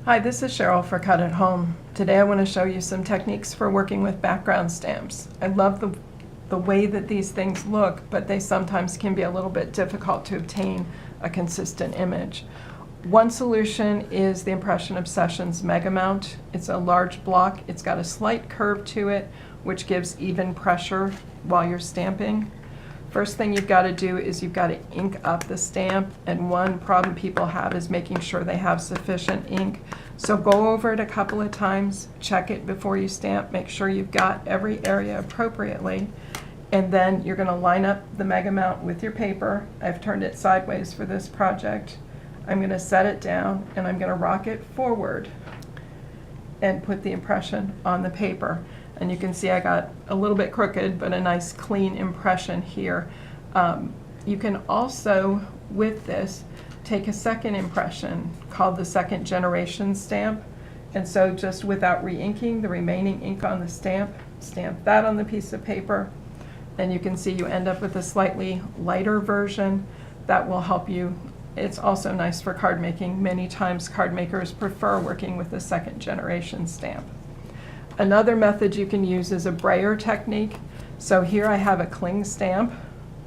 Hi, this is Cheryl for Cut at Home. Today I want to show you some techniques for working with background stamps. I love the way that these things look, but they sometimes can be a little bit difficult to obtain a consistent image. One solution is the Impression Obsessions Mega Mount. It's a large block. It's got a slight curve to it, which gives even pressure while you're stamping. First thing you've got to do is you've got to ink up the stamp, and one problem people have is making sure they have sufficient ink. So go over it a couple of times, check it before you stamp, make sure you've got every area appropriately, and then you're going to line up the Mega Mount with your paper. I've turned it sideways for this project. I'm going to set it down and I'm going to rock it forward and put the impression on the paper. And you can see I got a little bit crooked, but a nice clean impression here. You can also, with this, take a second impression called the second generation stamp. And so just without re-inking the remaining ink on the stamp, stamp that on the piece of paper. And you can see you end up with a slightly lighter version that will help you. It's also nice for card making. Many times card makers prefer working with the second generation stamp. Another method you can use is a brayer technique. So here I have a cling stamp.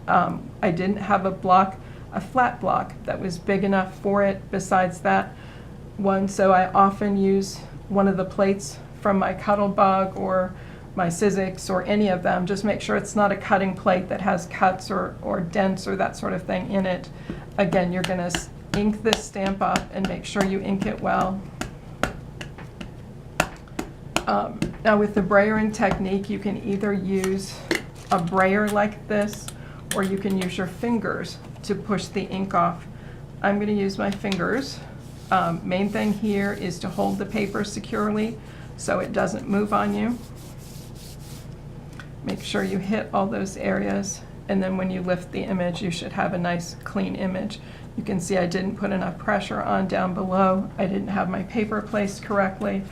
I didn't have a flat block that was big enough for it besides that one, so I often use one of the plates from my Cuttlebug or my Sizzix or any of them. Just make sure it's not a cutting plate that has cuts or dents or that sort of thing in it. Again, you're going to ink this stamp up and make sure you ink it well. Now with the brayering technique, you can either use a brayer like this, or you can use your fingers to push the ink off. I'm going to use my fingers. Main thing here is to hold the paper securely so it doesn't move on you. Make sure you hit all those areas, and then when you lift the image, you should have a nice clean image. You can see I didn't put enough pressure on down below. I didn't have my paper placed correctly.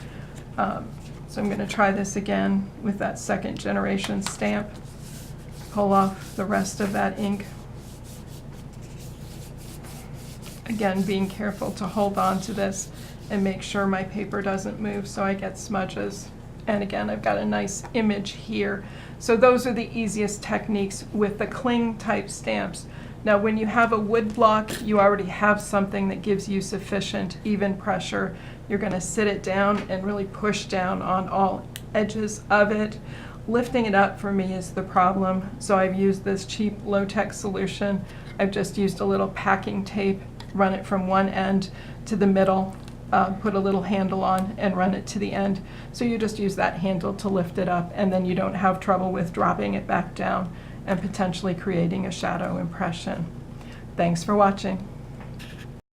So I'm going to try this again with that second generation stamp. Pull off the rest of that ink. Again, being careful to hold on to this and make sure my paper doesn't move so I get smudges. And again, I've got a nice image here. So those are the easiest techniques with the cling type stamps. Now when you have a wood block, you already have something that gives you sufficient even pressure. You're going to sit it down and really push down on all edges of it. Lifting it up for me is the problem, so I've used this cheap low-tech solution. I've just used a little packing tape, run it from one end to the middle, put a little handle on and run it to the end. So you just use that handle to lift it up, and then you don't have trouble with dropping it back down and potentially creating a shadow impression. Thanks for watching.